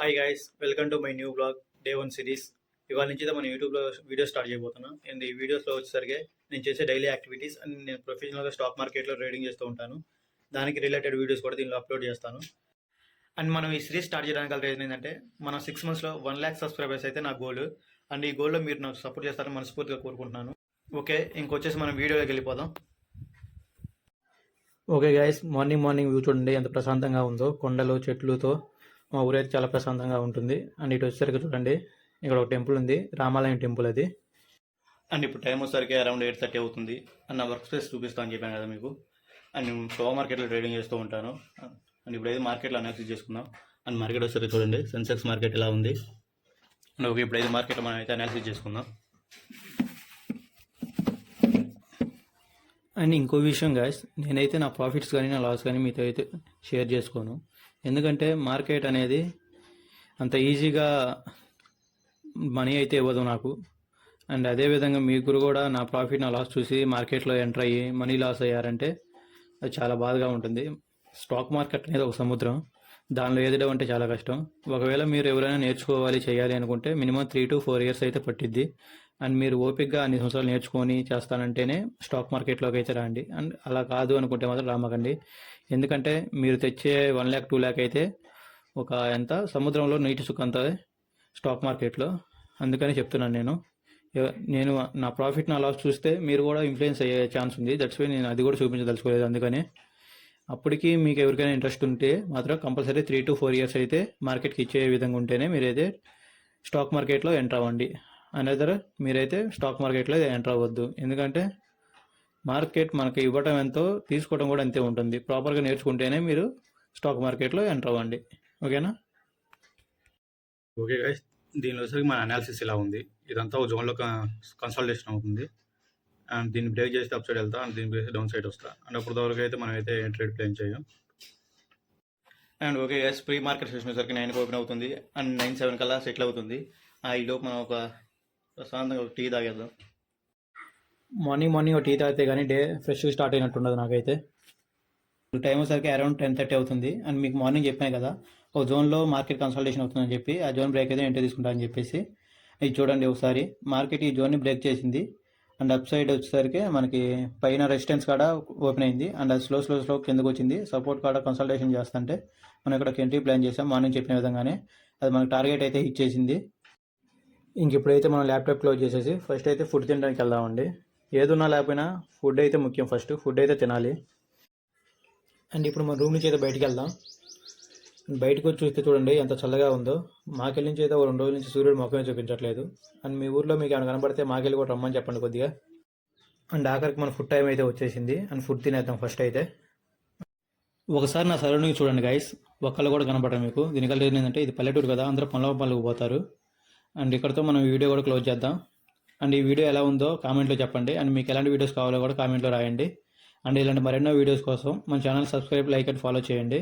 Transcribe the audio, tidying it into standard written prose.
Hi guys, welcome to my new blog day 1 series. ఇవాళ నుంచి అయితే మన యూట్యూబ్లో వీడియో స్టార్ట్ చేయబోతున్నాను. అండ్ ఈ వీడియోస్లో వచ్చేసరికి నేను చేసే డైలీ యాక్టివిటీస్ అండ్ నేను ప్రొఫెషనల్గా స్టాక్ మార్కెట్లో ట్రేడింగ్ చేస్తూ ఉంటాను. దానికి రిలేటెడ్ వీడియోస్ కూడా దీనిలో అప్లోడ్ చేస్తాను. అండ్ మనం ఈ సిరీస్ స్టార్ట్ చేయడానికి రీజన్ ఏంటంటే మనం 6 monthsలో 1 lakh సబ్స్క్రైబర్స్ అయితే నా గోల్. అండ్ ఈ గోల్లో మీరు నాకు సపోర్ట్ చేస్తారని మనస్ఫూర్తిగా కోరుకుంటున్నాను. ఓకే, ఇంకొచ్చేసి మనం వీడియోలోకి వెళ్ళిపోదాం. ఓకే గైస్, మార్నింగ్ వ్యూ చూడండి ఎంత ప్రశాంతంగా ఉందో. కొండలు చెట్లుతో మా ఊరైతే చాలా ప్రశాంతంగా ఉంటుంది. అండ్ ఇటు వచ్చేసరికి చూడండి, ఇక్కడ ఒక టెంపుల్ ఉంది, రామాలయం టెంపుల్ అది. అండ్ ఇప్పుడు టైం వచ్చేసరికి అరౌండ్ 8:30 అవుతుంది. అండ్ నా వర్క్ స్పేస్ చూపిస్తాను అని చెప్పాను కదా మీకు. అండ్ నేను స్టాక్ మార్కెట్లో ట్రేడింగ్ చేస్తూ ఉంటాను. అండ్ ఇప్పుడైతే మార్కెట్లో అనాలిసిస్ చేసుకుందాం. అండ్ మార్కెట్ వచ్చేసరికి చూడండి, సెన్సెక్స్ మార్కెట్ ఎలా ఉంది. అండ్ ఓకే, ఇప్పుడైతే మార్కెట్లో మనం అయితే అనాలిసిస్ చేసుకుందాం. అండ్ ఇంకో విషయం గాయస్, నేనైతే నా ప్రాఫిట్స్ కానీ నా లాస్ కానీ మీతో అయితే షేర్ చేసుకోను. ఎందుకంటే మార్కెట్ అనేది అంత ఈజీగా మనీ అయితే ఇవ్వదు నాకు. అండ్ అదేవిధంగా మీకు కూడా నా ప్రాఫిట్ నా లాస్ చూసి మార్కెట్లో ఎంటర్ అయ్యి మనీ లాస్ అయ్యారంటే అది చాలా బాధగా ఉంటుంది. స్టాక్ మార్కెట్ అనేది ఒక సముద్రం, దానిలో ఎదగడం అంటే చాలా కష్టం. ఒకవేళ మీరు ఎవరైనా నేర్చుకోవాలి చేయాలి అనుకుంటే మినిమం 3 to 4 years అయితే పట్టిద్ది. అండ్ మీరు ఓపిక్గా అన్ని సంవత్సరాలు నేర్చుకొని చేస్తానంటేనే స్టాక్ మార్కెట్లోకి అయితే రండి. అండ్ అలా కాదు అనుకుంటే మాత్రం రామకండి. ఎందుకంటే మీరు తెచ్చే 1 lakh 2 lakh అయితే ఒక ఎంత సముద్రంలో నీటి సుఖంత స్టాక్ మార్కెట్లో. అందుకని చెప్తున్నాను నేను నా ప్రాఫిట్ నా లాస్ చూస్తే మీరు కూడా ఇన్ఫ్లుయెన్స్ అయ్యే ఛాన్స్ ఉంది. దట్స్ వై నేను అది కూడా చూపించదలుచుకోలేదు. అందుకని అప్పటికి మీకు ఎవరికైనా ఇంట్రెస్ట్ ఉంటే మాత్రం కంపల్సరీ 3 to 4 years అయితే మార్కెట్కి ఇచ్చే విధంగా ఉంటేనే మీరైతే స్టాక్ మార్కెట్లో ఎంటర్ అవ్వండి. అనదర్ మీరైతే స్టాక్ మార్కెట్లో ఎంటర్ అవ్వద్దు. ఎందుకంటే మార్కెట్ మనకి ఇవ్వటం ఎంతో తీసుకోవడం కూడా అంతే ఉంటుంది. ప్రాపర్గా నేర్చుకుంటేనే మీరు స్టాక్ మార్కెట్లో ఎంటర్ అవ్వండి. ఓకేనా? ఓకే గైస్, దీనిలో వచ్చేసరికి మన అనాలిసిస్ ఇలా ఉంది. ఇదంతా ఒక జోన్లో కన్సల్టేషన్ అవుతుంది. అండ్ దీన్ని బ్రేక్ చేస్తే అప్ సైడ్ వెళ్తా, అండ్ దీన్ని బ్రేక్ డౌన్ సైడ్ వస్తా. అండ్ అప్పుడు వరకు అయితే మనం అయితే ట్రేడ్ ప్లాన్ చేయం. And okay guys, pre market session వచ్చేసరికి 9 ఓపెన్ అవుతుంది. అండ్ 9-7 కల్లా సెటిల్ అవుతుంది. ఈ లోపు మనం ఒక ప్రశాంతంగా ఒక టీ తాగేద్దాం. మార్నింగ్ ఒక టీ తాగితే కానీ డే ఫ్రెష్గా స్టార్ట్ అయినట్టు ఉండదు నాకైతే. టైం వచ్చేసరికి అరౌండ్ 10:30 అవుతుంది. అండ్ మీకు మార్నింగ్ చెప్పాను కదా ఒక జోన్లో మార్కెట్ కన్సల్టేషన్ అవుతుందని చెప్పి, ఆ జోన్ బ్రేక్ అయితే ఎంట్రీ తీసుకుంటా అని చెప్పేసి. ఇది చూడండి ఒకసారి, మార్కెట్ ఈ జోన్ని బ్రేక్ చేసింది. అండ్ అప్ సైడ్ వచ్చేసరికి మనకి పైన రెసిస్టెన్స్ కాడ ఓపెన్ అయింది. అండ్ అది స్లో కిందకు వచ్చింది. సపోర్ట్ కాడ కన్సల్టేషన్ చేస్తుంటే మనం ఇక్కడ ఎంట్రీ ప్లాన్ చేసాం మార్నింగ్ చెప్పిన విధంగానే. అది మనకి టార్గెట్ అయితే హిట్ చేసింది. ఇంక ఇప్పుడైతే మనం ల్యాప్టాప్ క్లోజ్ చేసేసి ఫస్ట్ అయితే ఫుడ్ తినడానికి వెళ్దామండి. ఏదున్నా లేకపోయినా ఫుడ్ అయితే ముఖ్యం. ఫస్ట్ ఫుడ్ అయితే తినాలి. అండ్ ఇప్పుడు మన రూమ్ నుంచి అయితే బయటికి వెళ్దాం. బయటకు వచ్చి చూస్తే చూడండి ఎంత చల్లగా ఉందో. మాకెళ్ళి నుంచి అయితే 2 రోజుల నుంచి సూర్యుడు ముఖమే చూపించట్లేదు. అండ్ మీ ఊర్లో మీకు ఏమైనా కనబడితే మాకెళ్ళి కూడా రమ్మని చెప్పండి కొద్దిగా. అండ్ ఆఖరికి మన ఫుడ్ టైం అయితే వచ్చేసింది. అండ్ ఫుడ్ తినేద్దాం ఫస్ట్ అయితే. ఒకసారి నా సరౌండింగ్ చూడండి గైస్, ఒక్కళ్ళు కూడా కనపడరు మీకు. దీనికల్ రీజన్ ఏంటంటే ఇది పల్లెటూరు కదా, అందరూ పనులకు పోతారు. అండ్ ఇక్కడతో మనం వీడియో కూడా క్లోజ్ చేద్దాం. అండ్ ఈ వీడియో ఎలా ఉందో కామెంట్లో చెప్పండి. అండ్ మీకు ఎలాంటి వీడియోస్ కావాలో కూడా కామెంట్లో రాయండి. అండ్ ఇలాంటి మరెన్నో వీడియోస్ కోసం మన channel subscribe, like and follow చేయండి.